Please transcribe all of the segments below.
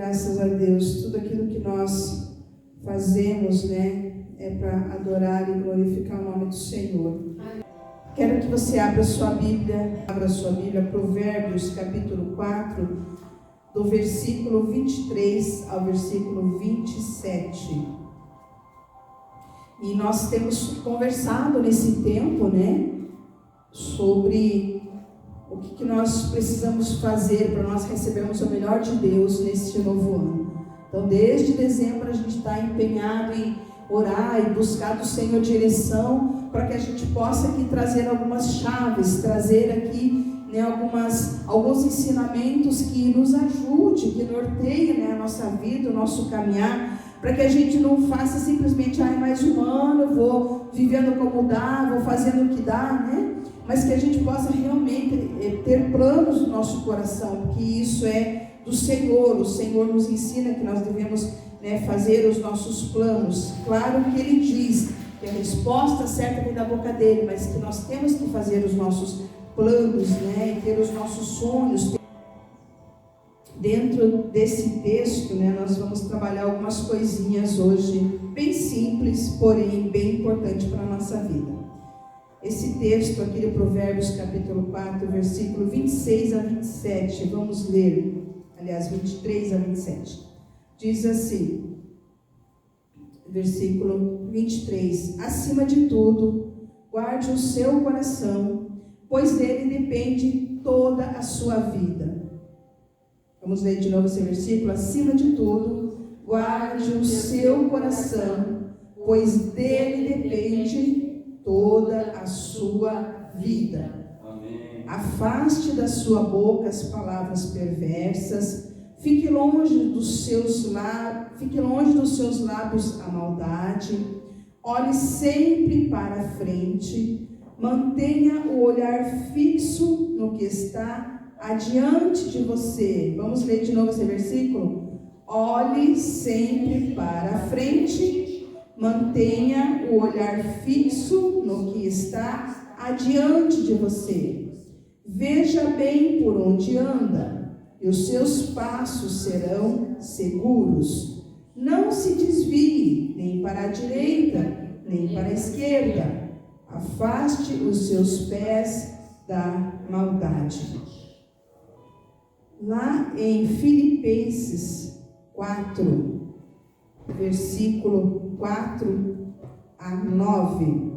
Graças a Deus, tudo aquilo que nós fazemos, né, é para adorar e glorificar o nome do Senhor. Quero que você abra sua Bíblia, Provérbios capítulo 4, do versículo 23 ao versículo 27. E nós temos conversado nesse tempo, né, sobre o que nós precisamos fazer para nós recebermos o melhor de Deus neste novo ano. Então, desde dezembro a gente está empenhado em orar e buscar do Senhor direção para que a gente possa aqui trazer algumas chaves, trazer aqui, né, alguns ensinamentos que nos ajude, que norteiem, né, a nossa vida, o nosso caminhar, para que a gente não faça simplesmente, mais um ano, eu vou vivendo como dá, vou fazendo o que dá, né? Mas que a gente possa realmente ter planos no nosso coração, porque isso é do Senhor. O Senhor nos ensina que nós devemos, né, fazer os nossos planos. Claro que Ele diz que a resposta certa vem da boca dEle, mas que nós temos que fazer os nossos planos, né, e ter os nossos sonhos. Dentro desse texto, né, nós vamos trabalhar algumas coisinhas hoje, bem simples, porém bem importante para a nossa vida. Esse texto aqui de Provérbios capítulo 4, versículo 26 a 27, vamos ler, aliás, 23 a 27. Diz assim, versículo 23: acima de tudo, guarde o seu coração, pois dele depende toda a sua vida. Vamos ler de novo esse versículo. Acima de tudo, guarde o seu coração, pois dele depende toda a sua vida. Amém. Afaste da sua boca as palavras perversas, fique longe dos seus lábios a maldade, olhe sempre para a frente, mantenha o olhar fixo no que está adiante de você. Vamos ler de novo esse versículo? Olhe sempre para a frente, mantenha o olhar fixo no que está adiante de você. Veja bem por onde anda, e os seus passos serão seguros. Não se desvie nem para a direita, nem para a esquerda. Afaste os seus pés da maldade. Lá em Filipenses 4, versículo 4 a 9.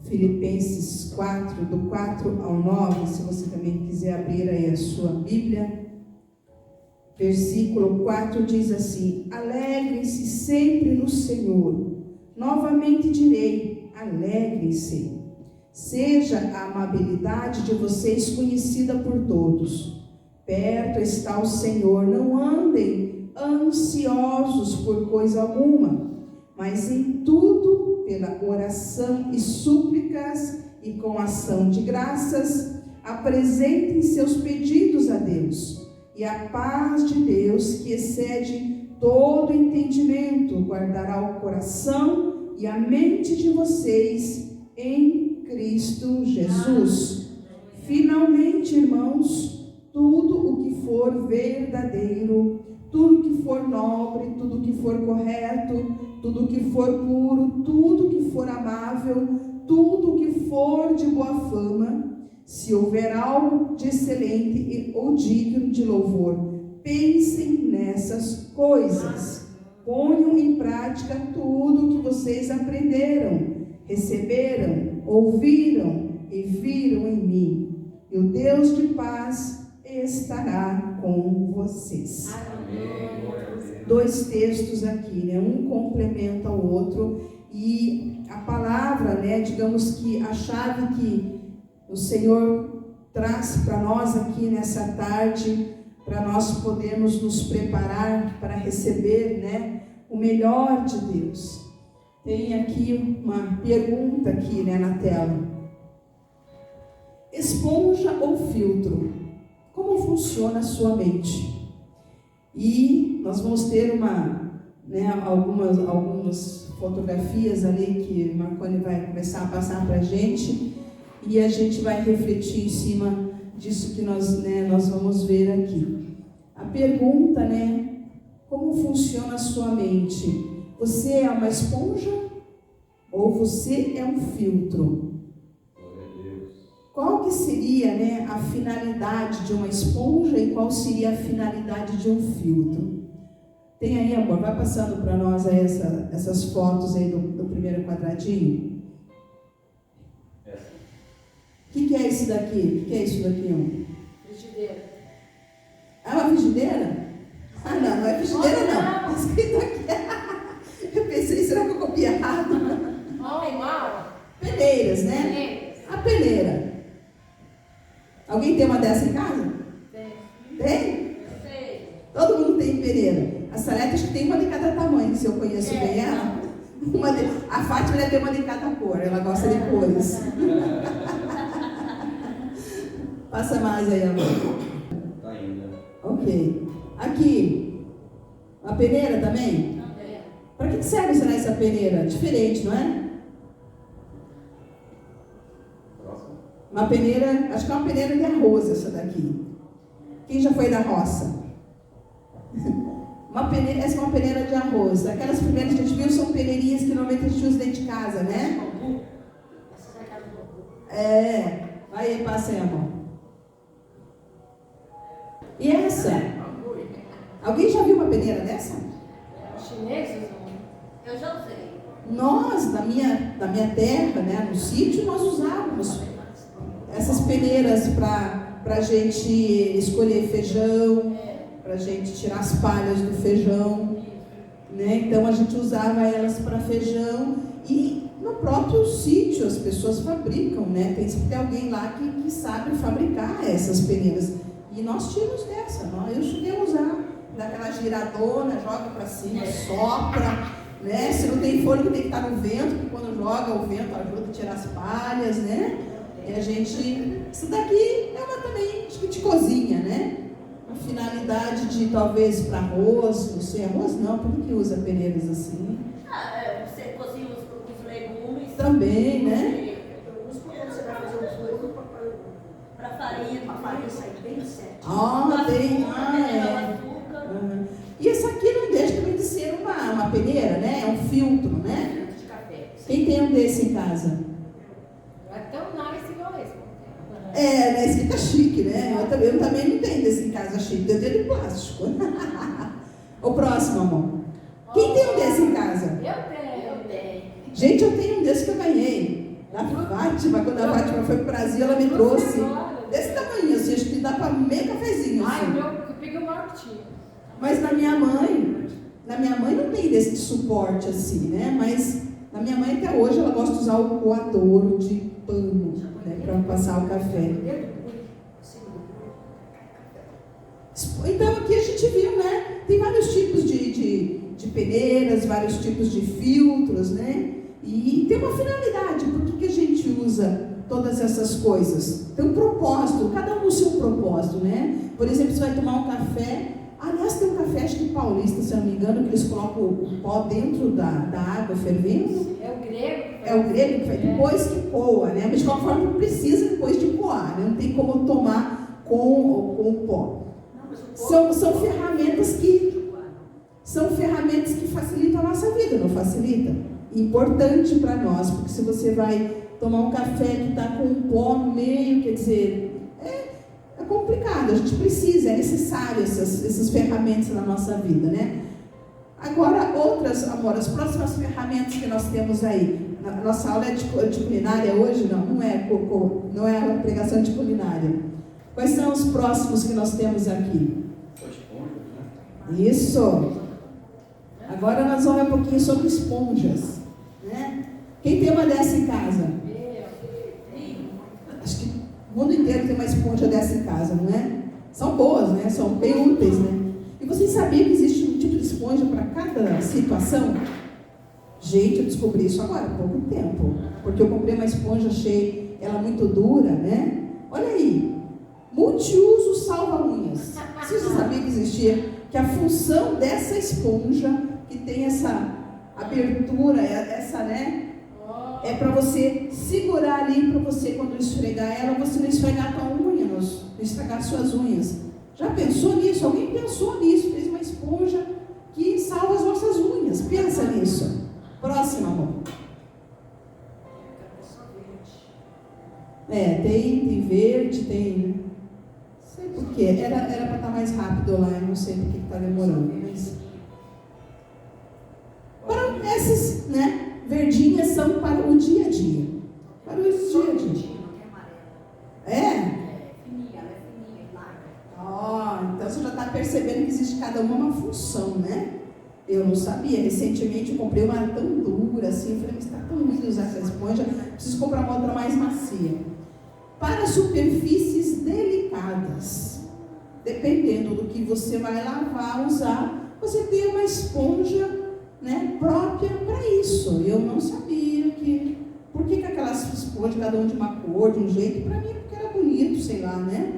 Filipenses 4, do 4 ao 9, se você também quiser abrir aí a sua Bíblia. Versículo 4 diz assim: alegrem-se sempre no Senhor. Novamente direi, alegrem-se. Seja a amabilidade de vocês conhecida por todos. Perto está o Senhor, não andem ansiosos por coisa alguma, mas em tudo, pela oração e súplicas e com ação de graças, apresentem seus pedidos a Deus, e a paz de Deus, que excede todo entendimento, guardará o coração e a mente de vocês em Cristo Jesus. Finalmente, irmãos, tudo o que for verdadeiro, tudo que for nobre, tudo que for correto, tudo que for puro, tudo que for amável, tudo que for de boa fama, se houver algo de excelente ou digno de louvor, pensem nessas coisas. Ponham em prática tudo o que vocês aprenderam, receberam, ouviram e viram em mim. E o Deus de paz estará com vocês. Amém. Dois textos aqui, né? Um complementa o outro, e a palavra, né, digamos que a chave que o Senhor traz para nós aqui nessa tarde, para nós podermos nos preparar para receber, né, o melhor de Deus. Tem aqui uma pergunta aqui, né, na tela. Esponja ou filtro? Como funciona a sua mente? E nós vamos ter algumas fotografias ali que o Marconi vai começar a passar para a gente, e a gente vai refletir em cima disso que nós vamos ver aqui. a pergunta, né? Como funciona a sua mente? Você é uma esponja ou você é um filtro? Qual que seria, né, a finalidade de uma esponja e qual seria a finalidade de um filtro? Tem aí, amor, vai passando para nós aí essas fotos aí do primeiro quadradinho. O que é esse daqui? O que é isso daqui, amor? Frigideira. Ah, uma frigideira? Ah, não é frigideira não. Está escrito aqui. Eu pensei, será que eu copiei errado? Peneiras, né? A peneira. Alguém tem uma dessa em casa? Tem? Todo mundo tem peneira. A Salete acho que tem uma de cada tamanho, se eu conheço bem ela. A Fátima deve ter uma de cada cor, ela gosta de cores. Passa mais aí, amor. Tá ainda. Ok. Aqui, a peneira também? Para que serve, será, essa peneira? Diferente, não é? Próximo. Uma peneira, acho que é uma peneira de arroz essa daqui. Quem já foi da roça? Essa é uma peneira de arroz. Aquelas primeiras que a gente viu são peneirinhas que normalmente a gente usa dentro de casa, né? É. Aí, passa aí, amor. E essa? Alguém já viu uma peneira dessa? Chineses? Eu já usei. Nós, na minha terra, né, no sítio, nós usávamos essas peneiras para a gente escolher feijão, para a gente tirar as palhas do feijão, né? Então a gente usava elas para feijão e no próprio sítio as pessoas fabricam, né? Tem sempre ter alguém lá que sabe fabricar essas peneiras. E nós tínhamos dessa, eu cheguei a usar, daquela giradona, joga para cima, sopra, né? Se não tem fôlego tem que estar no vento, porque quando joga o vento ajuda a tirar as palhas, né? E a gente, isso daqui é uma também, acho que de cozinha, né? A finalidade de talvez para arroz, não sei, arroz não, por que usa peneiras assim? Você cozinha os legumes. Também, né? Eu uso quando você vai fazer um forno para farinha sair bem certo. Tem. Açúcar. E essa aqui não deixa também de ser uma peneira, né? É um filtro, né? De café. Quem tem um desse em casa? Não é tão nice igual esse. Né? Esse fica chique, né? Eu também não tenho desse em casa chique, eu tenho de plástico. O próximo, amor. Quem tem um desse em casa? Eu tenho. Gente, eu tenho um desse que eu ganhei. Da Fátima, quando a Fátima foi pro Brasil, ela me trouxe. Desse tamanho, assim, acho que dá para meio cafezinho. Assim. Eu peguei o maior que tinha. Mas na minha mãe não tem desse de suporte assim, né? Mas na minha mãe até hoje ela gosta de usar o coadouro de pano, né? Para passar o café. Então aqui a gente viu, né? Tem vários tipos de peneiras, vários tipos de filtros, né? E tem uma finalidade, por que a gente usa todas essas coisas? Tem um propósito, cada um o seu propósito, né? Por exemplo, você vai tomar um café, aliás, tem um café, acho que paulista, se eu não me engano, que eles colocam o pó dentro da água fervendo. É o grego. É o grego que faz depois que coa, né? Mas de qualquer forma não precisa depois de coar, né? Não tem como tomar com o pó. São ferramentas que facilitam a nossa vida, não facilita? Importante para nós, porque se você vai tomar um café que está com um pó no meio, quer dizer, é complicado, a gente precisa, é necessário essas ferramentas na nossa vida, né? Agora, amor, as próximas ferramentas que nós temos aí, a nossa aula é de culinária hoje, não é a pregação de culinária. Quais são os próximos que nós temos aqui? Isso! Agora nós vamos ver um pouquinho sobre esponjas, né? Quem tem uma dessa em casa? Acho que o mundo inteiro tem uma esponja dessa em casa, não é? São boas, né? São bem úteis, né? E vocês sabiam que existe um tipo de esponja para cada situação? Gente, eu descobri isso agora há pouco tempo. Porque eu comprei uma esponja, achei ela muito dura, né? Olha aí. Multiuso salva-unhas. Vocês já sabiam que existia? Que a função dessa esponja, que tem essa abertura, essa, né? É para você segurar ali, para você, quando esfregar ela, você não esfregar a tua unha, não estragar suas unhas. Já pensou nisso? Alguém pensou rápido lá, eu não sei porque está demorando. Mas... Para essas, né, verdinhas são para o dia a dia. Para o dia a dia. É? Fininha, ela é fininha, larga. Então você já está percebendo que existe cada uma função, né? Eu não sabia. Recentemente eu comprei uma tão dura assim. Eu falei, mas está tão ruim usar essa esponja. Preciso comprar uma outra mais macia. Para superfícies delicadas, dependendo do que você vai lavar, usar, você tem uma esponja, né, própria para isso. Eu não sabia que... Por que aquelas esponjas, cada um de uma cor, de um jeito? Para mim, porque era bonito, sei lá, né?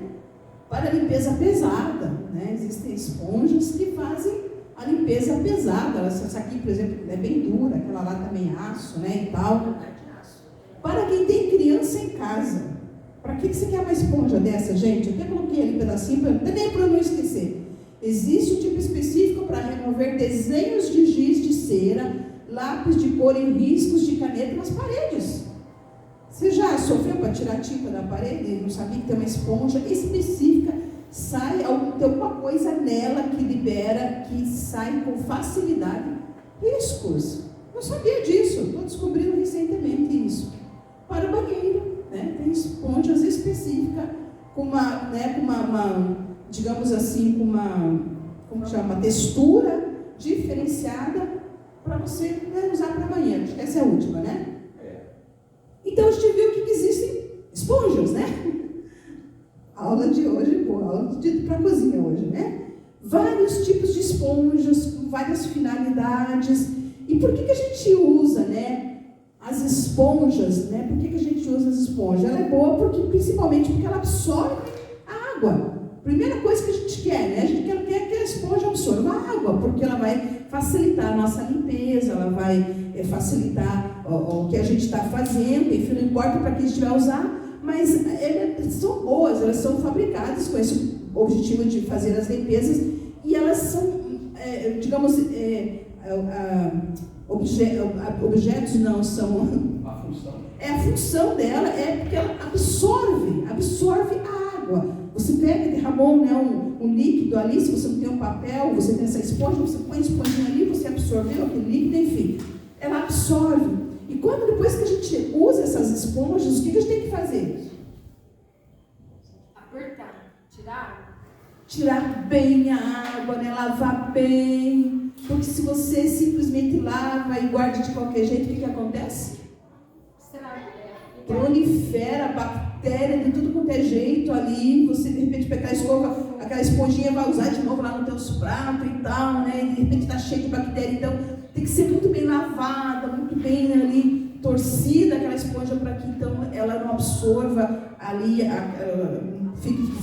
Para limpeza pesada, né? Existem esponjas que fazem a limpeza pesada. Essa aqui, por exemplo, é bem dura, aquela lá também é aço, né, e tal. Para quem tem criança em casa, para que você quer uma esponja dessa, gente? Eu até coloquei ali um pedacinho, nem para eu não esquecer. Existe um tipo específico para remover desenhos de giz de cera, lápis de cor em riscos de caneta nas paredes. Você já sofreu para tirar a tinta da parede e não sabia que tem uma esponja específica? Sai tem alguma coisa nela que libera, que sai com facilidade riscos. Não sabia disso, estou descobrindo recentemente isso. Para o banheiro, né? Tem esponjas específicas com uma, né, digamos assim, com uma textura diferenciada para você, né, usar para banheiro. Acho que essa é a última, né? Então a gente viu que existem esponjas, né? A aula de hoje, aula para a cozinha hoje, né? Vários tipos de esponjas, com várias finalidades. E por que a gente usa, né, as esponjas, né? Por que a gente usa as esponjas? Ela é boa principalmente porque ela absorve a água. Primeira coisa que a gente quer, né? A gente quer que a esponja absorva a água, porque ela vai facilitar a nossa limpeza, ela vai facilitar o que a gente está fazendo, enfim, não importa para que a gente vai usar, mas elas são boas, elas são fabricadas com esse objetivo de fazer as limpezas, e elas são, digamos, objetos não são... A função. A função dela é porque ela absorve a água. Você pega, derramou, né, um líquido ali, se você não tem um papel, você tem essa esponja, você põe a esponjinha ali, você absorveu aquele líquido, enfim. Ela absorve. E depois que a gente usa essas esponjas, o que a gente tem que fazer? Apertar, tirar. Tirar bem a água, né? Lavar bem. Porque se você simplesmente lava e guarda de qualquer jeito, o que acontece? Prolifera bactéria de tudo quanto é jeito ali. Você de repente pega aquela esponjinha, vai usar de novo lá nos teus pratos e tal, né? E de repente está cheio de bactéria. Então tem que ser muito bem lavada, muito bem ali torcida aquela esponja para que então ela não absorva ali,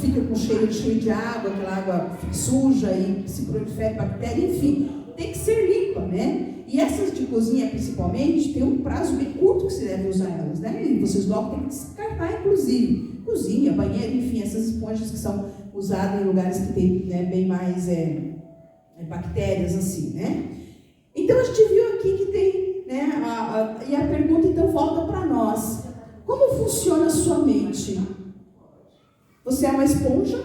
fica com cheio de água, aquela água fica suja e se prolifere bactéria, enfim, tem que ser limpa, né? E essas de cozinha, principalmente, tem um prazo bem curto que se deve usar elas, né? E vocês logo têm que descartar, inclusive. Cozinha, banheiro, enfim, essas esponjas que são usadas em lugares que tem, né, bem mais bactérias, assim, né? Então, a gente viu aqui que tem, né, e a pergunta, então, volta para nós. Como funciona a sua mente? Você é uma esponja,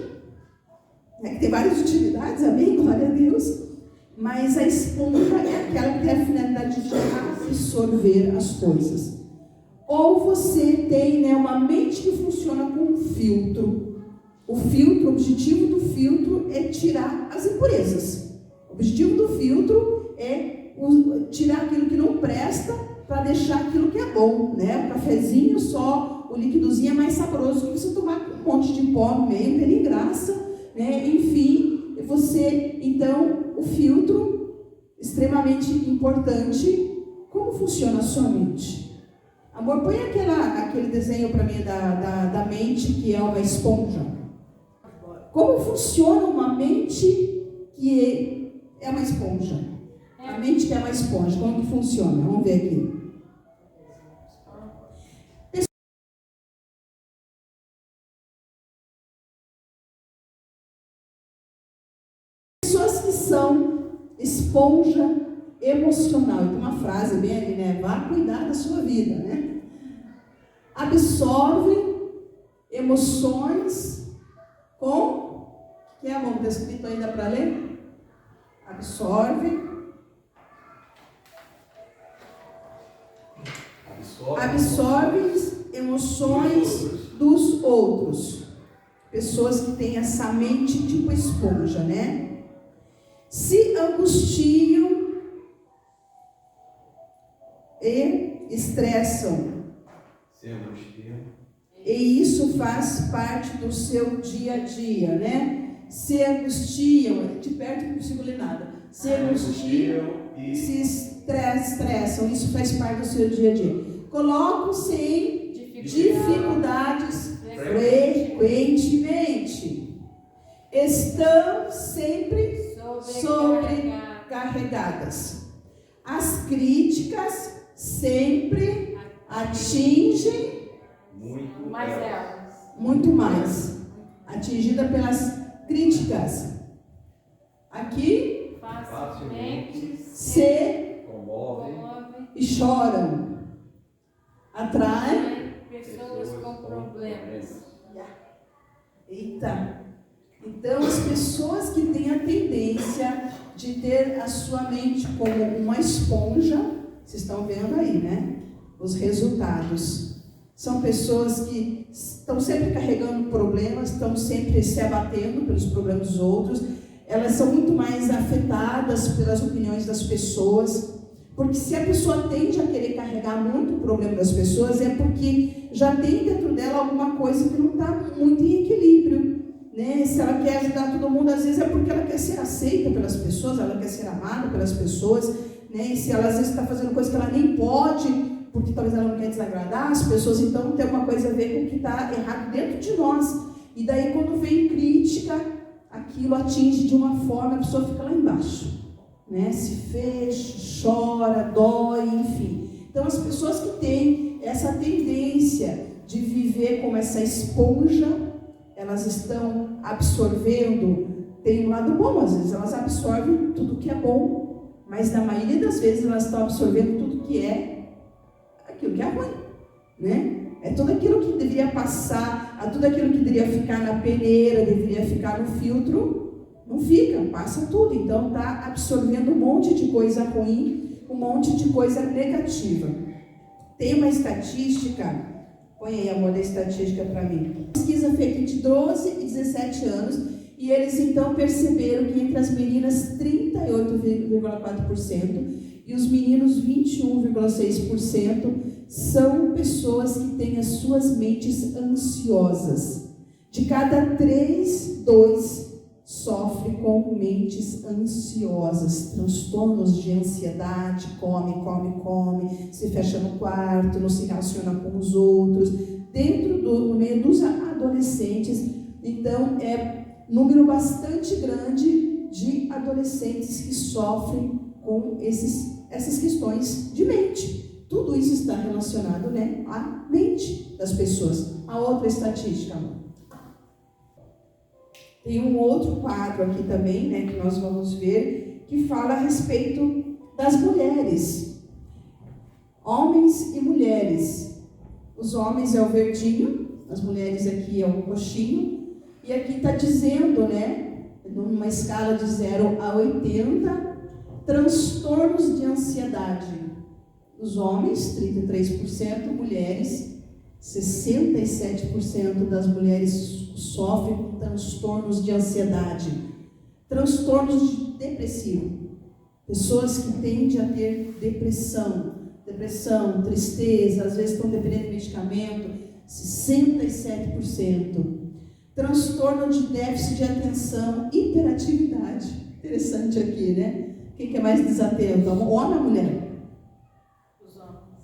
né, que tem várias utilidades, amém? Glória a Deus. Mas a esponja é aquela que tem a finalidade de absorver as coisas. Ou você tem, né, uma mente que funciona com um filtro. O objetivo do filtro é tirar as impurezas. O objetivo do filtro é tirar aquilo que não presta para deixar aquilo que é bom, né? O cafezinho só, o líquidozinho é mais saboroso que você tomar com um monte de pó no meio, não tem graça, né? Enfim, então, o filtro, extremamente importante. Como funciona a sua mente? Amor, põe aquele desenho para mim da mente que é uma esponja. Como funciona uma mente que é uma esponja? A mente que é uma esponja, como que funciona? Vamos ver aqui. Pessoas que são esponja emocional. Tem uma frase bem ali, né? Vá cuidar da sua vida, né? Absorvem emoções com Que é bom, está escrito ainda para ler? Absorve. Absorve emoções dos outros. Pessoas que têm essa mente tipo esponja, né? Se angustiam e estressam. Se angustiam. E isso faz parte do seu dia a dia, né? Se angustiam, de perto não consigo ler nada. Se angustiam e se estressam, isso faz parte do seu dia a dia. Colocam-se em dificuldades frequentemente. Estão sempre sobrecarregadas. As críticas sempre atingem muito mais. Atingida pelas críticas. Aqui facilmente se comove e choram. Atrai pessoas com problemas. Eita! Então, as pessoas que têm a tendência de ter a sua mente como uma esponja, vocês estão vendo aí, né? Os resultados. São pessoas que estão sempre carregando problemas, estão sempre se abatendo pelos problemas dos outros. Elas são muito mais afetadas pelas opiniões das pessoas. Porque se a pessoa tende a querer carregar muito o problema das pessoas, é porque já tem dentro dela alguma coisa que não está muito em equilíbrio, né? Se ela quer ajudar todo mundo, às vezes é porque ela quer ser aceita pelas pessoas, ela quer ser amada pelas pessoas, né? E se ela às vezes está fazendo coisa que ela nem pode, porque talvez ela não quer desagradar as pessoas, então tem uma coisa a ver com o que está errado dentro de nós. E daí quando vem crítica, aquilo atinge de uma forma, a pessoa fica lá embaixo. Né? Se fecha, chora, dói, enfim. Então as pessoas que têm essa tendência de viver como essa esponja, elas estão absorvendo, tem um lado bom, às vezes elas absorvem tudo que é bom, mas na maioria das vezes elas estão absorvendo tudo que é aquilo que é ruim, né? É tudo aquilo que deveria passar, tudo aquilo que deveria ficar na peneira, deveria ficar no filtro, não fica, passa tudo. Então está absorvendo um monte de coisa ruim, um monte de coisa negativa. Tem uma estatística, põe aí, amor, a estatística para mim. Pesquisa feita entre 12 e 17 anos, e eles então perceberam que entre as meninas 38,4% e os meninos 21,6% são pessoas que têm as suas mentes ansiosas. De cada 3, 2 sofre com mentes ansiosas, transtornos de ansiedade, come, se fecha no quarto, não se relaciona com os outros, no meio dos adolescentes. Então, é número bastante grande de adolescentes que sofrem com essas questões de mente. Tudo isso está relacionado, né, à mente das pessoas. A outra estatística, amor. Tem um outro quadro aqui também, né, que nós vamos ver, que fala a respeito das mulheres. Homens e mulheres. Os homens é o verdinho, as mulheres aqui é o roxinho. E aqui está dizendo, né, numa escala de 0 a 80, transtornos de ansiedade. Os homens, 33%, mulheres, 67% das mulheres sofrem com transtornos de ansiedade, transtornos depressivos, pessoas que tendem a ter depressão, tristeza, às vezes estão dependendo de medicamento, 67%, transtorno de déficit de atenção, hiperatividade, interessante aqui, né? Quem que é mais desatento, homem ou mulher?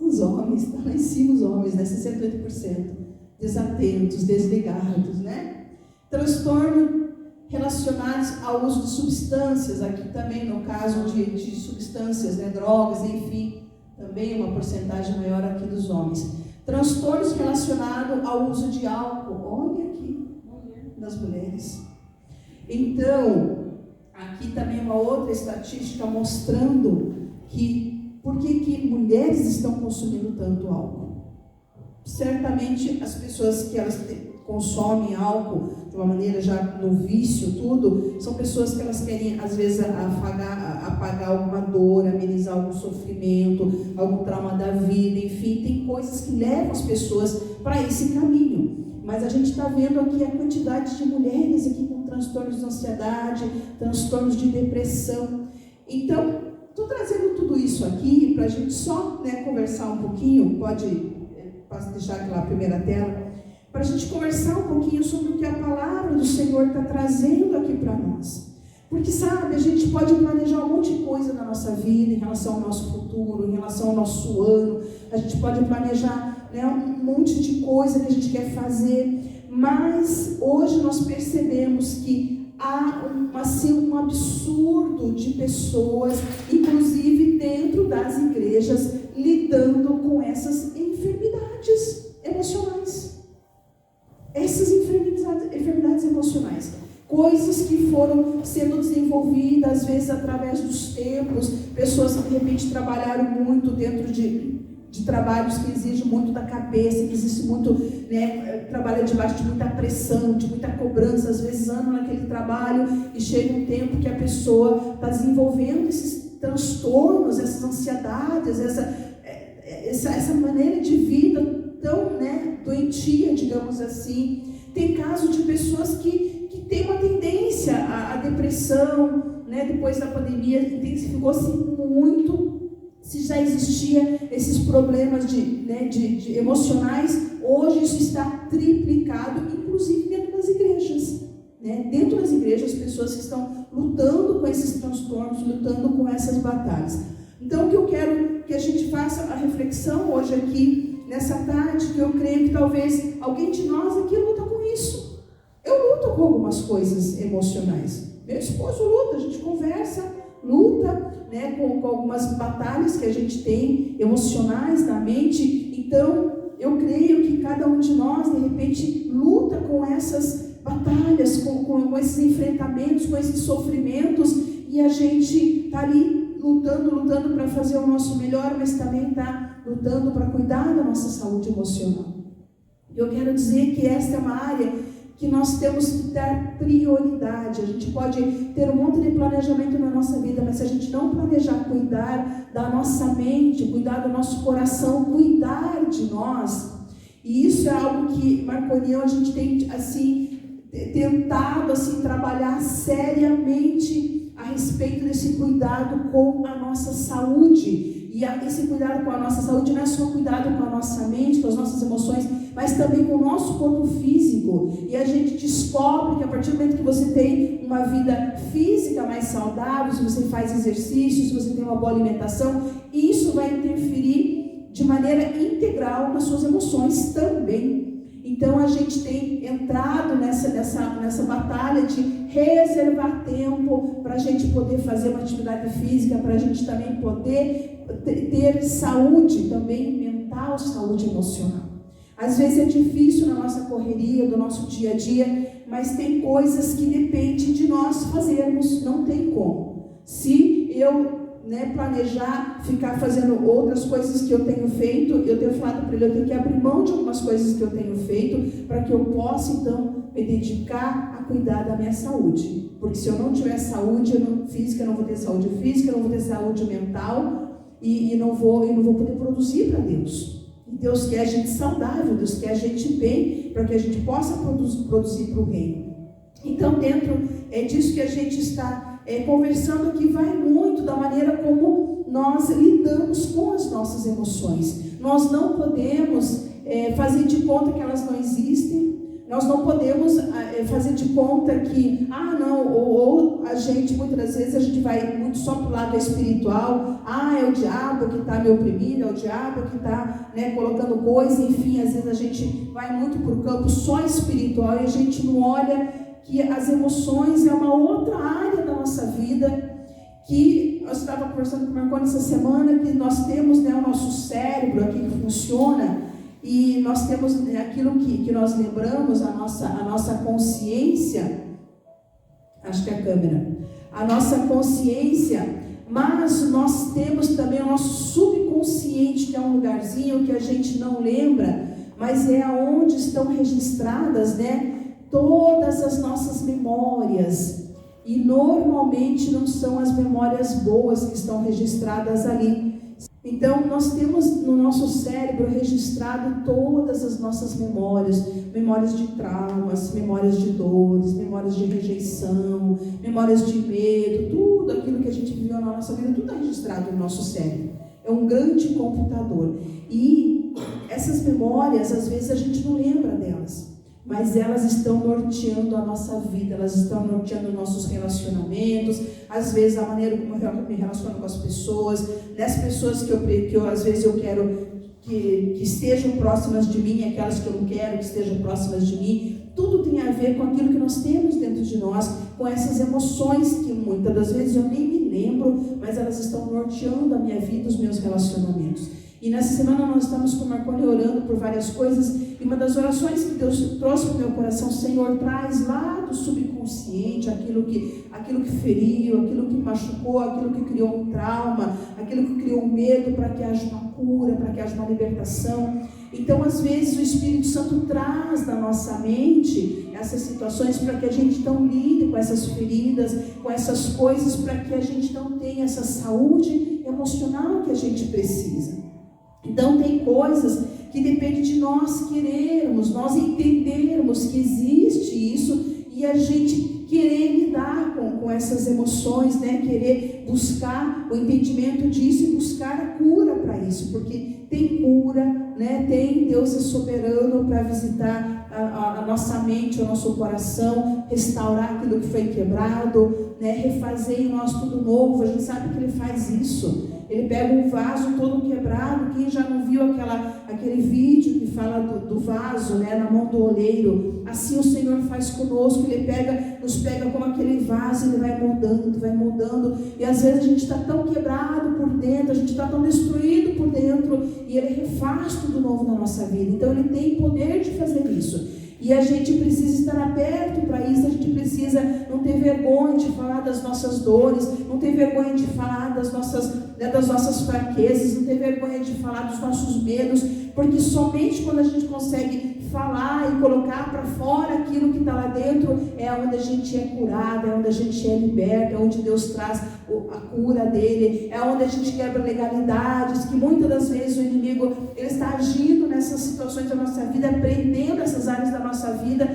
Os homens, está lá em cima os homens, né? 68%. Desatentos, desligados, né? Transtorno relacionados ao uso de substâncias, aqui também no caso de substâncias, né? Drogas, enfim, também uma porcentagem maior aqui dos homens. Transtornos relacionados ao uso de álcool, olha aqui, nas mulheres. Então, aqui também uma outra estatística mostrando por que mulheres estão consumindo tanto álcool. Certamente as pessoas que elas consomem álcool de uma maneira já no vício, tudo, são pessoas que elas querem, às vezes, apagar alguma dor, amenizar algum sofrimento, algum trauma da vida, enfim, tem coisas que levam as pessoas para esse caminho. Mas a gente está vendo aqui a quantidade de mulheres aqui com transtornos de ansiedade, transtornos de depressão. Então, estou trazendo tudo isso aqui para a gente só, conversar um pouquinho, pode deixar aquela primeira tela, para a gente conversar um pouquinho sobre o que a palavra do Senhor está trazendo aqui para nós. Porque, sabe, a gente pode planejar um monte de coisa na nossa vida, em relação ao nosso futuro, em relação ao nosso ano, a gente pode planejar um monte de coisa que a gente quer fazer, mas hoje nós percebemos que há um absurdo de pessoas, inclusive dentro das igrejas, lidando com essas enfermidades emocionais. Essas enfermidades emocionais, coisas que foram sendo desenvolvidas, às vezes através dos tempos, pessoas que de repente trabalharam muito dentro de trabalhos que exigem muito da cabeça, que existe muito, trabalha debaixo de muita pressão, de muita cobrança, às vezes andam naquele trabalho e chega um tempo que a pessoa está desenvolvendo esses transtornos, essas ansiedades, essa maneira de vida tão doentia, digamos assim. Tem casos de pessoas que têm uma tendência à depressão, depois da pandemia intensificou-se muito. Se já existia esses problemas de emocionais, hoje isso está triplicado, inclusive dentro das igrejas. Dentro das igrejas, as pessoas que estão lutando com esses transtornos, lutando com essas batalhas. Então, o que eu quero que a gente faça a reflexão hoje aqui, nessa tarde, que eu creio que talvez alguém de nós aqui luta com isso. Eu luto com algumas coisas emocionais. Meu esposo luta, a gente conversa, luta, com algumas batalhas que a gente tem, emocionais na mente. Então, eu creio que cada um de nós, de repente, luta com essas batalhas, com esses enfrentamentos, com esses sofrimentos, e a gente está ali lutando para fazer o nosso melhor, mas também está lutando para cuidar da nossa saúde emocional. Eu quero dizer que esta é uma área que nós temos que dar prioridade. A gente pode ter um monte de planejamento na nossa vida, mas se a gente não planejar cuidar da nossa mente, cuidar do nosso coração, cuidar de nós, e isso é algo que Marconião a gente tem tentado trabalhar seriamente a respeito desse cuidado com a nossa saúde. E esse cuidado com a nossa saúde não é só cuidado com a nossa mente, com as nossas emoções, mas também com o nosso corpo físico. E a gente descobre que a partir do momento que você tem uma vida física mais saudável, se você faz exercício, se você tem uma boa alimentação, isso vai interferir de maneira integral nas suas emoções também. Então a gente tem entrado nessa batalha de reservar tempo para a gente poder fazer uma atividade física, para a gente também poder ter saúde também mental, saúde emocional. Às vezes é difícil na nossa correria, do nosso dia a dia, mas tem coisas que dependem de nós fazermos, não tem como. Se eu planejar, ficar fazendo outras coisas que eu tenho feito, eu tenho falado para ele, eu tenho que abrir mão de algumas coisas que eu tenho feito, para que eu possa então me dedicar a cuidar da minha saúde. Porque se eu não tiver saúde física, eu não vou ter saúde física, eu não vou ter saúde mental, e não vou poder produzir para Deus. E Deus quer a gente saudável, Deus quer a gente bem, para que a gente possa produzir para o reino. Então, dentro disso que a gente está conversando aqui, vai muito da maneira como nós lidamos com as nossas emoções. Nós não podemos fazer de conta que elas não existem. Nós não podemos fazer de conta que, ou a gente, muitas das vezes, a gente vai muito só para o lado espiritual. É o diabo que está me oprimindo, é o diabo que está colocando coisa, enfim, às vezes a gente vai muito para o campo só espiritual e a gente não olha que as emoções é uma outra área da nossa vida, que eu estava conversando com o Marconi essa semana, que nós temos o nosso cérebro aqui que funciona, e nós temos aquilo que nós lembramos, a nossa consciência, acho que é a câmera, a nossa consciência, mas nós temos também o nosso subconsciente, que é um lugarzinho que a gente não lembra, mas é aonde estão registradas, né, todas as nossas memórias. E normalmente não são as memórias boas que estão registradas ali. Então nós temos no nosso cérebro registrado todas as nossas memórias, memórias de traumas, memórias de dores, memórias de rejeição, memórias de medo, tudo aquilo que a gente viveu na nossa vida, tudo é registrado no nosso cérebro. É um grande computador. E essas memórias, às vezes a gente não lembra delas, mas elas estão norteando a nossa vida, elas estão norteando nossos relacionamentos, às vezes a maneira como eu me relaciono com as pessoas, das pessoas que eu às vezes eu quero que estejam próximas de mim, aquelas que eu não quero que estejam próximas de mim. Tudo tem a ver com aquilo que nós temos dentro de nós, com essas emoções que muitas das vezes eu nem me lembro, mas elas estão norteando a minha vida, os meus relacionamentos. E nessa semana nós estamos com o Marconi orando por várias coisas, e uma das orações que Deus trouxe para o meu coração: Senhor, traz lá do subconsciente aquilo que feriu, aquilo que machucou, aquilo que criou um trauma, aquilo que criou um medo, para que haja uma cura, para que haja uma libertação. Então, às vezes, o Espírito Santo traz da nossa mente essas situações para que a gente não lide com essas feridas, com essas coisas, para que a gente não tenha essa saúde emocional que a gente precisa. Então, tem coisas que dependem de nós querermos, nós entendermos que existe isso e a gente querer lidar com essas emoções, né? Querer buscar o entendimento disso e buscar a cura para isso, porque tem cura, né? Deus é soberano para visitar a nossa mente, o nosso coração, restaurar aquilo que foi quebrado, né? Refazer em nós tudo novo. A gente sabe que Ele faz isso. Ele pega um vaso todo quebrado. Quem já não viu aquele vídeo que fala do vaso, né, na mão do oleiro? Assim o Senhor faz conosco. Ele nos pega como aquele vaso, Ele vai moldando. E às vezes a gente está tão quebrado por dentro, a gente está tão destruído por dentro, e Ele refaz tudo novo na nossa vida. Então Ele tem poder de fazer isso. E a gente precisa estar aberto para isso, a gente precisa não ter vergonha de falar das nossas dores, não ter vergonha de falar das nossas fraquezas, não ter vergonha de falar dos nossos medos, porque somente quando a gente consegue falar e colocar para fora aquilo que está lá dentro, é onde a gente é curado, é onde a gente é liberto, é onde Deus traz a cura dele, é onde a gente quebra legalidades, que muitas das vezes o inimigo ele está agindo nessas situações da nossa vida, prendendo essas áreas da nossa vida,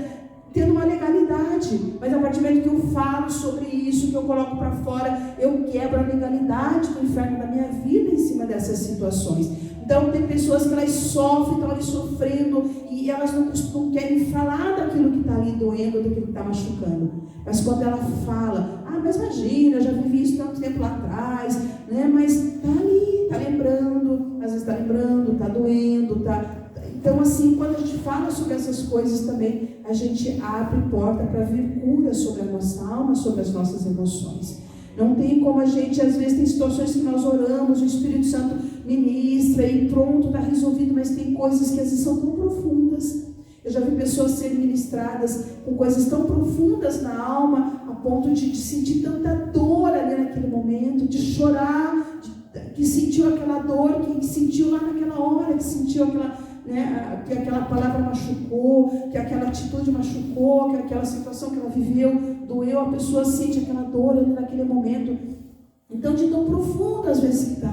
tendo uma legalidade, mas a partir do momento que eu falo sobre isso, que eu coloco para fora, eu quebro a legalidade do inferno da minha vida em cima dessas situações. Então tem pessoas que elas sofrem, estão ali sofrendo, e elas não querem falar daquilo que está ali doendo, daquilo que está machucando. Mas quando ela fala, mas imagina, eu já vivi isso tanto tempo lá atrás, né? Mas está ali, está lembrando, às vezes está lembrando, está doendo, está... Então, assim, quando a gente fala sobre essas coisas também, a gente abre porta para vir cura sobre a nossa alma, sobre as nossas emoções. Não tem como a gente, às vezes, tem situações que nós oramos, o Espírito Santo ministra e pronto, está resolvido, mas tem coisas que às vezes são tão profundas. Eu já vi pessoas serem ministradas com coisas tão profundas na alma, a ponto de sentir tanta dor ali naquele momento, de chorar, que sentiu aquela dor, que sentiu lá naquela hora, que sentiu aquela... que aquela palavra machucou, que aquela atitude machucou, que aquela situação que ela viveu doeu, a pessoa sente aquela dor ali naquele momento. Então, de tão profundo às vezes que está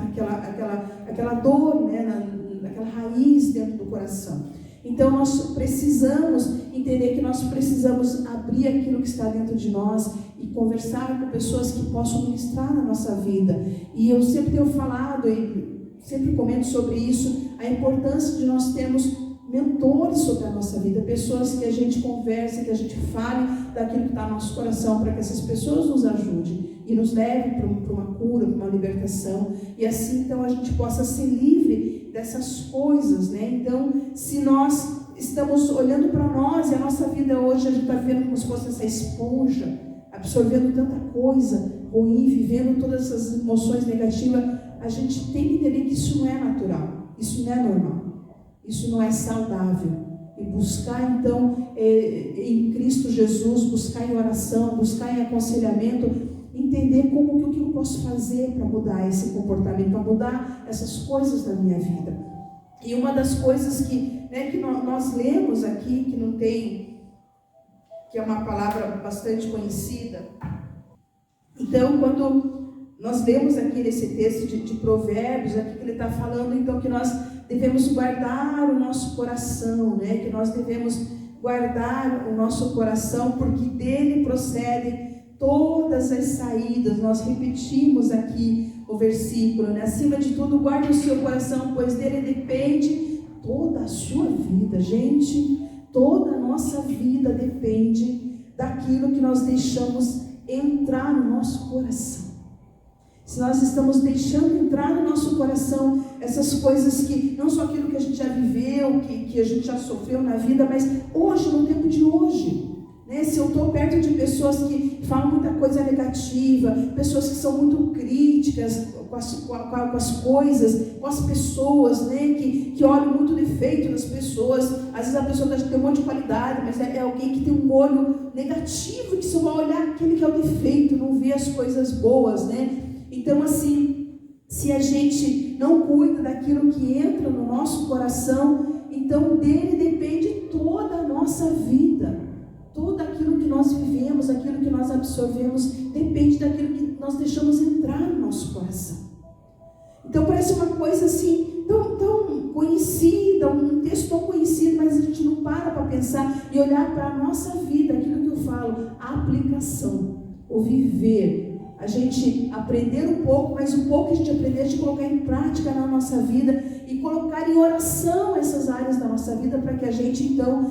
aquela dor, né, naquela raiz dentro do coração. Então nós precisamos entender que nós precisamos abrir aquilo que está dentro de nós e conversar com pessoas que possam ministrar na nossa vida. E eu sempre tenho falado e sempre comento sobre isso, a importância de nós termos mentores sobre a nossa vida, pessoas que a gente converse, que a gente fale daquilo que está no nosso coração, para que essas pessoas nos ajudem e nos levem para uma cura, para uma libertação, e assim então a gente possa ser livre dessas coisas, né? Então, se nós estamos olhando para nós e a nossa vida hoje, a gente está vendo como se fosse essa esponja, absorvendo tanta coisa ruim, vivendo todas essas emoções negativas, a gente tem que entender que isso não é natural, isso não é normal, isso não é saudável. E buscar então em Cristo Jesus, buscar em oração, buscar em aconselhamento, entender o que eu posso fazer para mudar esse comportamento, para mudar essas coisas na minha vida. E uma das coisas que nós lemos aqui, que não tem, que é uma palavra bastante conhecida. Então, quando nós lemos aqui nesse texto de Provérbios, aqui que ele está falando, então, que nós devemos guardar o nosso coração, né? Que nós devemos guardar o nosso coração, porque dele procedem todas as saídas. Nós repetimos aqui o versículo, né? Acima de tudo, guarde o seu coração, pois dele depende toda a sua vida. Gente, toda a nossa vida depende daquilo que nós deixamos entrar no nosso coração. Se nós estamos deixando entrar no nosso coração essas coisas que, não só aquilo que a gente já viveu, que a gente já sofreu na vida, mas hoje, no tempo de hoje, né? Se eu estou perto de pessoas que falam muita coisa negativa, pessoas que são muito críticas com as coisas, com as pessoas, né? Que olham muito defeito nas pessoas. Às vezes a pessoa tem um monte de qualidade, mas é alguém que tem um olho negativo, que só vai olhar aquele que é o defeito, não vê as coisas boas, né? Então, assim, se a gente não cuida daquilo que entra no nosso coração, então dele depende toda a nossa vida. Tudo aquilo que nós vivemos, aquilo que nós absorvemos, depende daquilo que nós deixamos entrar no nosso coração. Então parece uma coisa assim, tão conhecida, um texto tão conhecido, mas a gente não para pensar e olhar para a nossa vida, aquilo que eu falo, a aplicação, o viver. A gente aprender um pouco, mas um pouco que a gente aprender, a gente colocar em prática na nossa vida e colocar em oração essas áreas da nossa vida para que a gente então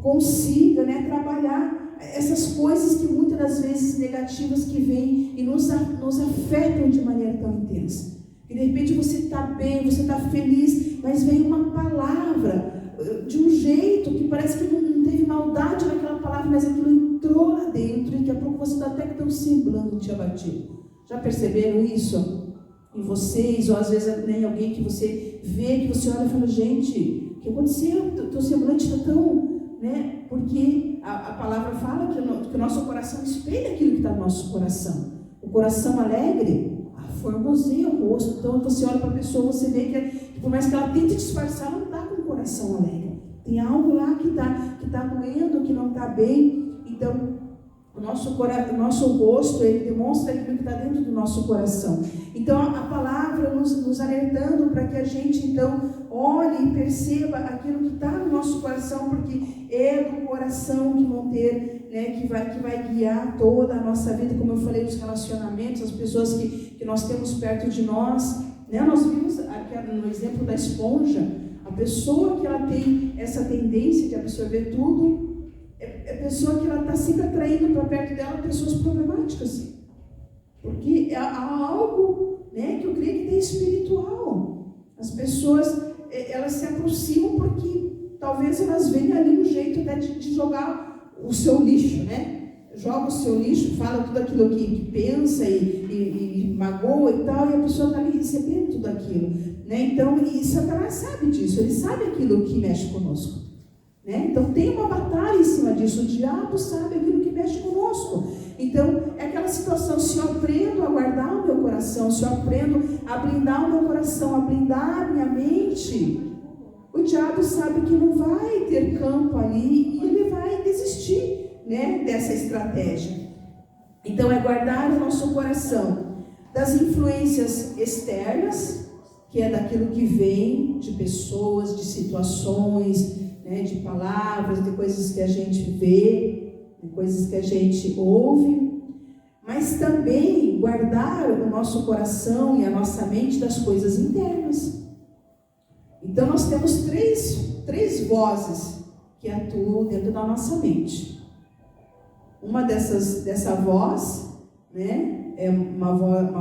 consiga, né, trabalhar essas coisas que muitas das vezes negativas que vêm e nos afetam de maneira tão intensa. E de repente você está bem, você está feliz, mas vem uma palavra de um jeito que parece que não teve maldade naquela palavra, mas aquilo entrou lá dentro e daqui a pouco você está até que tem um semblante abatido. Já perceberam isso em vocês? Ou às vezes nem alguém que você vê, que você olha e fala, gente, o que aconteceu? O teu semblante está tão... Né? Porque a palavra fala que o nosso coração espelha aquilo que está no nosso coração. O coração alegre formoseia o rosto. Então você olha para a pessoa, você vê que por mais que ela tente disfarçar, ela não está com o coração alegre. Tem algo lá que está doendo, que não está bem. Então o nosso rosto, ele demonstra aquilo que está dentro do nosso coração. Então a palavra nos alertando para que a gente então olhe e perceba aquilo que está no nosso coração, porque é do coração que vão ter, né, que vai guiar toda a nossa vida, como eu falei, os relacionamentos, as pessoas que nós temos perto de nós, né? Nós vimos aqui no exemplo da esponja, a pessoa que ela tem essa tendência de absorver tudo, é pessoa que ela está sempre atraindo para perto dela pessoas problemáticas, porque há algo, né, que eu creio que tem espiritual. As pessoas, elas se aproximam porque talvez elas venham ali um jeito até de jogar o seu lixo, né? Joga o seu lixo, fala tudo aquilo que pensa e magoa e tal, e a pessoa está ali recebendo tudo aquilo, né? Então, e Satanás sabe disso, ele sabe aquilo que mexe conosco, né? Então tem uma batalha em cima disso, o diabo sabe aquilo que mexe conosco. Então é aquela situação, se eu aprendo a guardar o meu coração, se eu aprendo a blindar o meu coração, a blindar a minha mente, o diabo sabe que não vai ter campo ali e ele vai desistir, né, dessa estratégia. Então é guardar o nosso coração das influências externas, que é daquilo que vem de pessoas, de situações, né, de palavras, de coisas que a gente vê, de coisas que a gente ouve, mas também guardar o nosso coração e a nossa mente das coisas internas. Então nós temos três vozes que atuam dentro da nossa mente. Uma dessa voz, né, é uma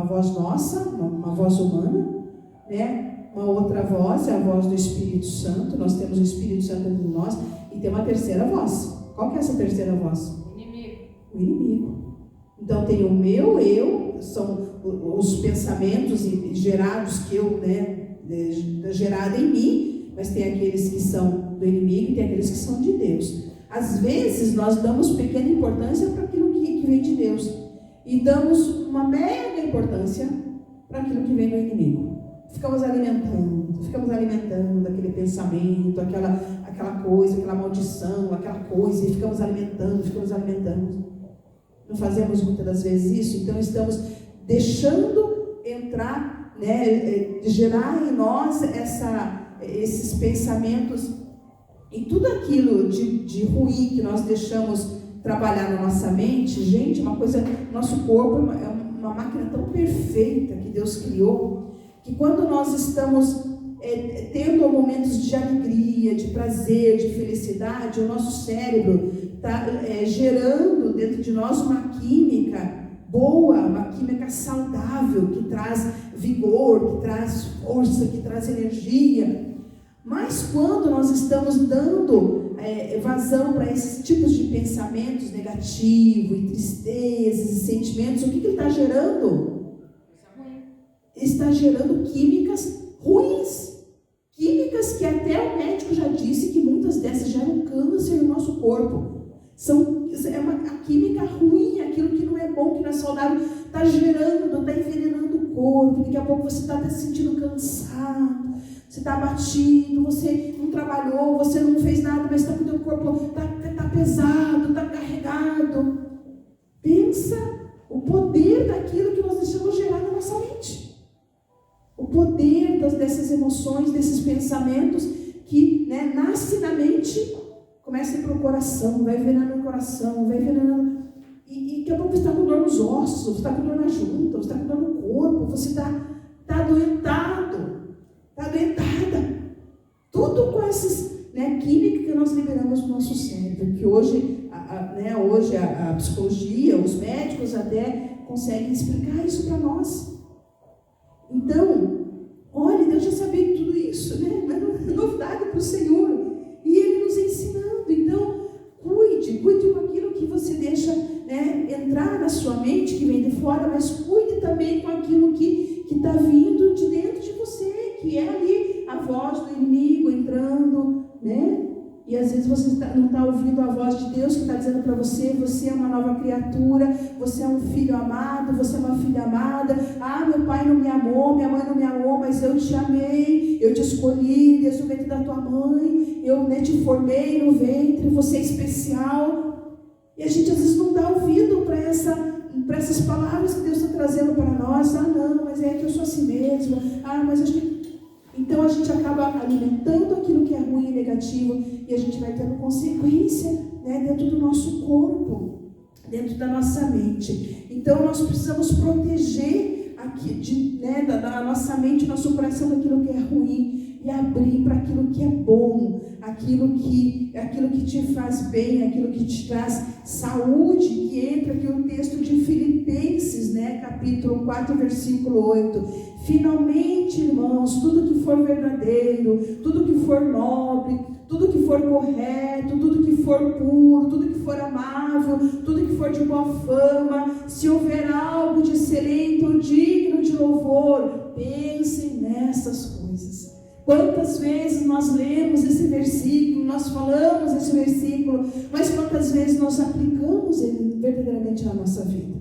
voz nossa, uma voz humana, né? Uma outra voz é a voz do Espírito Santo. Nós temos o Espírito Santo dentro de nós e tem uma terceira voz. Qual que é essa terceira voz? O inimigo. Então tem o meu eu, são os pensamentos gerados que eu, né, gerado em mim, mas tem aqueles que são do inimigo e tem aqueles que são de Deus. Às vezes nós damos pequena importância para aquilo que vem de Deus e damos uma mega importância para aquilo que vem do inimigo. ficamos alimentando aquele pensamento, aquela coisa, aquela maldição, aquela coisa, e ficamos alimentando. Não fazemos muitas das vezes isso? Então estamos deixando entrar, gerar em nós esses pensamentos e tudo aquilo de ruim que nós deixamos trabalhar na nossa mente. Gente, uma coisa, nosso corpo é uma máquina tão perfeita que Deus criou, que quando nós estamos tendo momentos de alegria, de prazer, de felicidade, o nosso cérebro está gerando dentro de nós uma química boa, uma química saudável, que traz vigor, que traz força, que traz energia. Mas quando nós estamos dando vazão para esses tipos de pensamentos negativos, e tristezas, e sentimentos, o que ele está gerando? Está gerando químicas ruins. Químicas que até o médico já disse que muitas dessas geram câncer no nosso corpo. A química ruim, aquilo que não é bom, que não é saudável, está gerando, está envenenando o corpo. Daqui a pouco você está até se sentindo cansado, você está abatido, você não trabalhou, você não fez nada, mas o teu corpo está pesado, está carregado. Pensa o poder daquilo que nós deixamos gerar na nossa mente. O poder dessas emoções, desses pensamentos que nasce na mente, começa para o coração, vai envenenando o coração, vai envenenando. E daqui a pouco você está com dor nos ossos, você está com dor na junta, você está com dor no corpo, você está adoentado, está adoentada. Tudo com essas químicas que nós liberamos no nosso cérebro, que hoje a psicologia, os médicos até conseguem explicar isso para nós. Então, olha, Deus já sabia tudo isso, não é novidade para o Senhor. E Ele nos ensinando. Então, cuide com aquilo que você deixa entrar na sua mente, que vem de fora, mas cuide também com aquilo que está vindo de dentro de você, que é ali a voz do inimigo entrando, E às vezes você não está ouvindo a voz de Deus que está dizendo para você: você é uma nova criatura, você é um filho amado, você é uma filha amada. Ah, meu pai não me amou, minha mãe não me amou, mas eu te amei, eu te escolhi desde o ventre da tua mãe, eu te formei no ventre, você é especial. E a gente às vezes não dá ouvido para essas palavras que Deus está trazendo para nós. Ah, não, mas é que eu sou assim mesmo. Ah, mas acho que... Então a gente acaba alimentando aquilo que é ruim e negativo, e a gente vai tendo consequência dentro do nosso corpo, dentro da nossa mente. Então nós precisamos proteger da nossa mente, nosso coração, daquilo que é ruim, e abrir para aquilo que é bom, aquilo que te faz bem, aquilo que te traz saúde, que entra aqui no texto de Filipenses, capítulo 4, versículo 8. Finalmente, irmãos, tudo que for verdadeiro, tudo que for nobre, tudo que for correto, tudo que for puro, tudo que for amável, tudo que for de boa fama, se houver algo de excelente ou digno de louvor, pensem nessas coisas. Quantas vezes nós lemos esse versículo, nós falamos esse versículo, mas quantas vezes nós aplicamos ele verdadeiramente na nossa vida?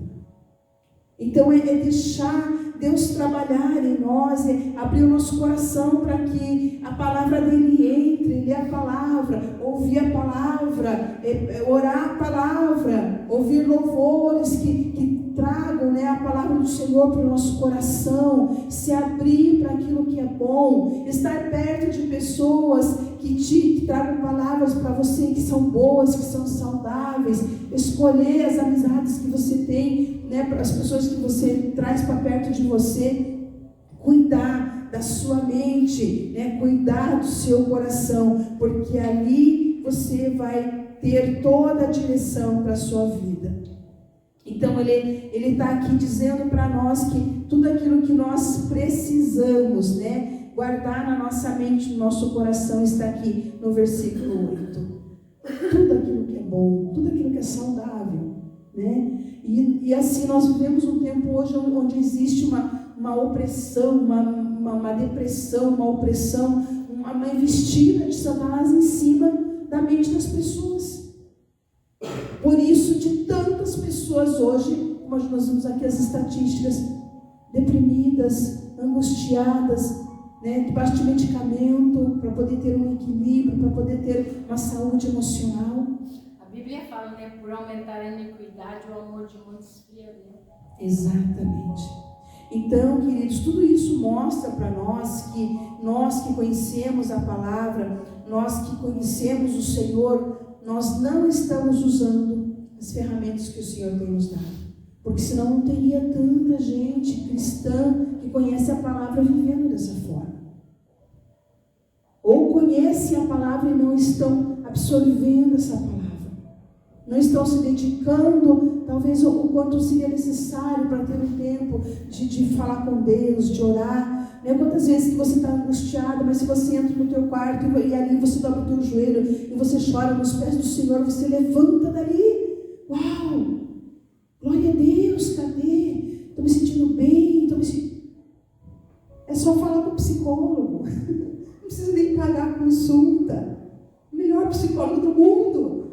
Então é deixar Deus trabalhar em nós, é abrir o nosso coração para que a palavra dele entre, ler a palavra, ouvir a palavra, orar a palavra, ouvir louvores que tragam a palavra do Senhor para o nosso coração, se abrir para aquilo que é bom, estar perto de pessoas que tragam palavras para você que são boas, que são saudáveis, escolher as amizades que você tem, para as pessoas que você traz para perto de você, cuidar da sua mente, cuidar do seu coração, porque ali você vai ter toda a direção para a sua vida. Então ele está aqui dizendo para nós que tudo aquilo que nós precisamos, guardar na nossa mente, no nosso coração, está aqui no versículo 8. Tudo aquilo que é bom, tudo aquilo que é saudável, E assim nós vivemos um tempo hoje onde existe uma opressão, uma depressão, uma opressão, uma investida de Satanás em cima da mente das pessoas. Por isso, de tantas pessoas hoje, como nós vimos aqui as estatísticas, deprimidas, angustiadas, né, debaixo de medicamento, para poder ter um equilíbrio, para poder ter uma saúde emocional. A Bíblia fala, né, por aumentar a iniquidade, o amor de muitos esfriaria. Exatamente. Então, queridos, tudo isso mostra para nós que conhecemos a palavra, nós que conhecemos o Senhor, nós não estamos usando as ferramentas que o Senhor tem nos dado. Porque senão não teria tanta gente cristã que conhece a palavra vivendo dessa forma. Ou conhecem a palavra e não estão absorvendo essa palavra. Não estão se dedicando, talvez, o quanto seria necessário para ter um tempo de falar com Deus, de orar. Né? Quantas vezes que você está angustiado, mas se você entra no teu quarto e ali você dobra o teu joelho e você chora nos pés do Senhor, você levanta dali. Uau! Glória a Deus, cadê? Estou me sentindo bem, É só falar com o psicólogo. Não precisa nem pagar a consulta. O melhor psicólogo do mundo.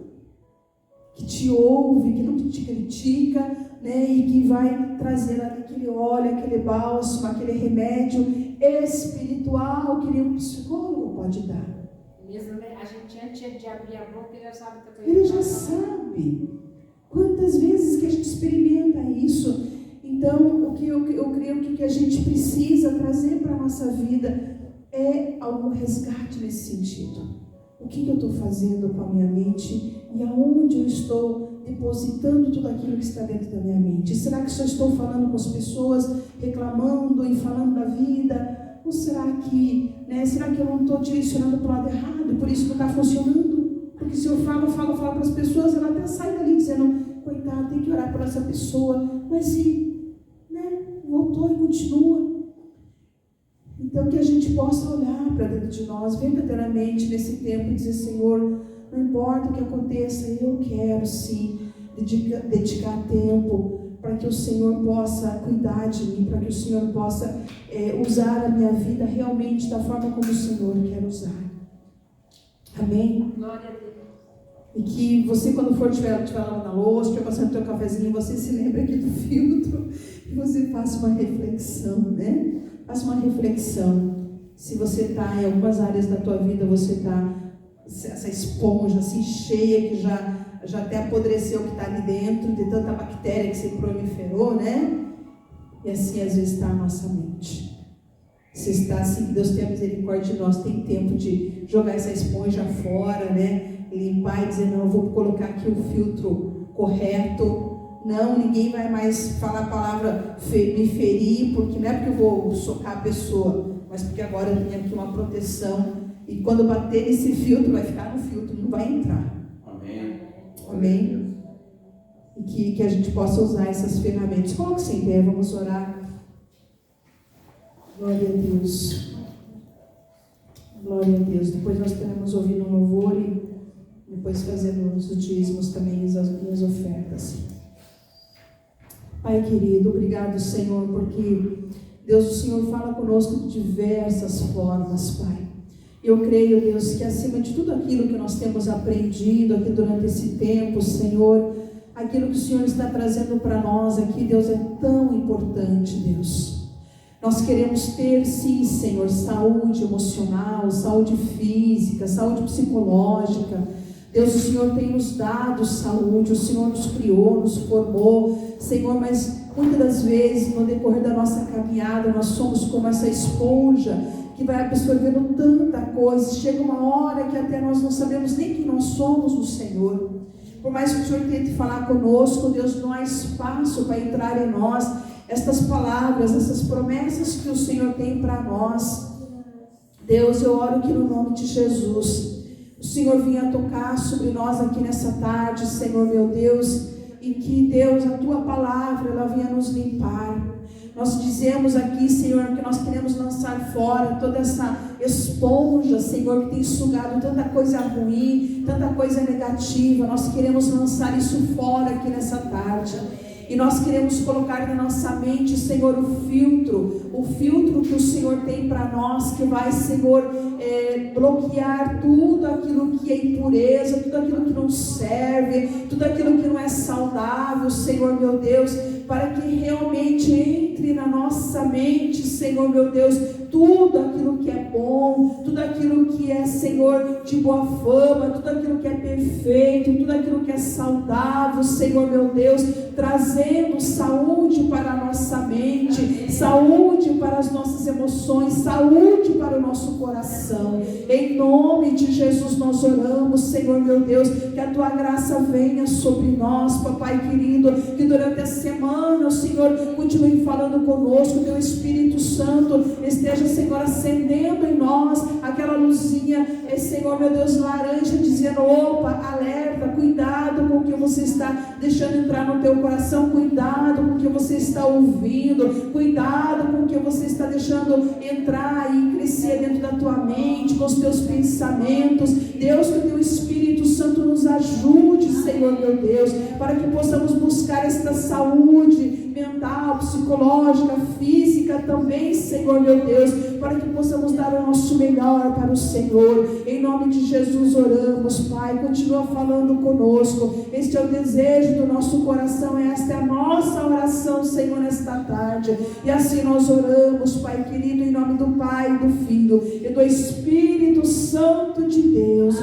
Que te ouve, que não te critica, né? E que vai trazer ali aquele óleo, aquele bálsamo, aquele remédio espiritual que nenhum psicólogo pode dar. Mesmo, né? A gente antes de abrir a boca, ele já sabe o que eu Ele já sabe. Quantas vezes que a gente experimenta isso? Então, o que eu creio que o que a gente precisa trazer para a nossa vida é algum resgate nesse sentido. O que eu estou fazendo com a minha mente e aonde eu estou depositando tudo aquilo que está dentro da minha mente? Será que só estou falando com as pessoas, reclamando e falando da vida? Ou será que eu não estou direcionando para o lado errado e por isso não está funcionando? Porque se eu falo para as pessoas, ela até sai dali dizendo, coitado, tem que orar por essa pessoa. Mas se, voltou e continua. Então que a gente possa olhar para dentro de nós, verdadeiramente nesse tempo e dizer, Senhor, não importa o que aconteça, eu quero sim dedicar tempo para que o Senhor possa cuidar de mim, para que o Senhor possa usar a minha vida realmente da forma como o Senhor quer usar. Amém? Glória a Deus. E que você, quando for estiver lá na louça, estiver passando o teu cafezinho, você se lembre aqui do filtro e você faça uma reflexão, né? Faça uma reflexão. Se você está em algumas áreas da tua vida, você está essa esponja assim cheia que já até apodreceu o que está ali dentro, de tanta bactéria que se proliferou, né? E assim às vezes está a nossa mente. Se está assim, que Deus tenha misericórdia de nós, tem tempo de jogar essa esponja fora, né? Limpar e dizer, não, eu vou colocar aqui o filtro correto. Não, ninguém vai mais falar a palavra me ferir, porque não é porque eu vou socar a pessoa, mas porque agora eu tenho aqui uma proteção. E quando bater nesse filtro, vai ficar no filtro, não vai entrar. Amém. Amém? E que a gente possa usar essas ferramentas. Coloque-se em pé, vamos orar. Glória a Deus. Glória a Deus. Depois nós teremos ouvido um louvor e depois fazendo os dízimos também e as minhas ofertas. Pai querido, obrigado, Senhor, porque Deus, o Senhor fala conosco de diversas formas, Pai. Eu creio, Deus, que acima de tudo aquilo que nós temos aprendido aqui durante esse tempo, Senhor, aquilo que o Senhor está trazendo para nós aqui, Deus, é tão importante, Deus. Nós queremos ter, sim, Senhor, saúde emocional, saúde física, saúde psicológica. Deus, o Senhor tem nos dado saúde, o Senhor nos criou, nos formou, Senhor, mas muitas das vezes, no decorrer da nossa caminhada, nós somos como essa esponja que vai absorvendo tanta coisa. Chega uma hora que até nós não sabemos nem quem nós somos no Senhor. Por mais que o Senhor tente falar conosco, Deus, não há espaço para entrar em nós estas palavras, essas promessas que o Senhor tem para nós. Deus, eu oro que no nome de Jesus, o Senhor venha tocar sobre nós aqui nessa tarde, Senhor meu Deus, e que, Deus, a Tua palavra, ela venha nos limpar. Nós dizemos aqui, Senhor, que nós queremos lançar fora toda essa esponja, Senhor, que tem sugado tanta coisa ruim, tanta coisa negativa. Nós queremos lançar isso fora aqui nessa tarde. E nós queremos colocar na nossa mente, Senhor, o filtro que o Senhor tem para nós, que vai, Senhor, bloquear tudo aquilo que é impureza, tudo aquilo que não serve, tudo aquilo que não é saudável, Senhor meu Deus, para que realmente entre na na nossa mente, Senhor meu Deus, tudo aquilo que é bom, tudo aquilo que é, Senhor, de boa fama, tudo aquilo que é perfeito, tudo aquilo que é saudável, Senhor meu Deus, trazendo saúde para a nossa mente, saúde para as nossas emoções, saúde para o nosso coração. Em nome de Jesus nós oramos, Senhor meu Deus, que a tua graça venha sobre nós, papai querido, que durante a semana o Senhor continue falando conosco, teu Espírito Santo esteja, Senhor, acendendo em nós aquela luzinha, Senhor meu Deus, laranja, dizendo: opa, alerta, cuidado com o que você está deixando entrar no teu coração, cuidado com o que você está ouvindo, cuidado com o que você está deixando entrar e crescer dentro da tua mente, com os teus pensamentos. Deus, que o teu Espírito Santo nos ajude, Senhor meu Deus, para que possamos buscar esta saúde mental, psicológica, física também, Senhor meu Deus, para que possamos dar o nosso melhor para o Senhor. Em nome de Jesus oramos, Pai, continua falando conosco. Este é o desejo do nosso coração, esta é a nossa oração, Senhor, nesta tarde. E assim nós oramos, Pai querido, em nome do Pai, do Filho e do Espírito Santo de Deus.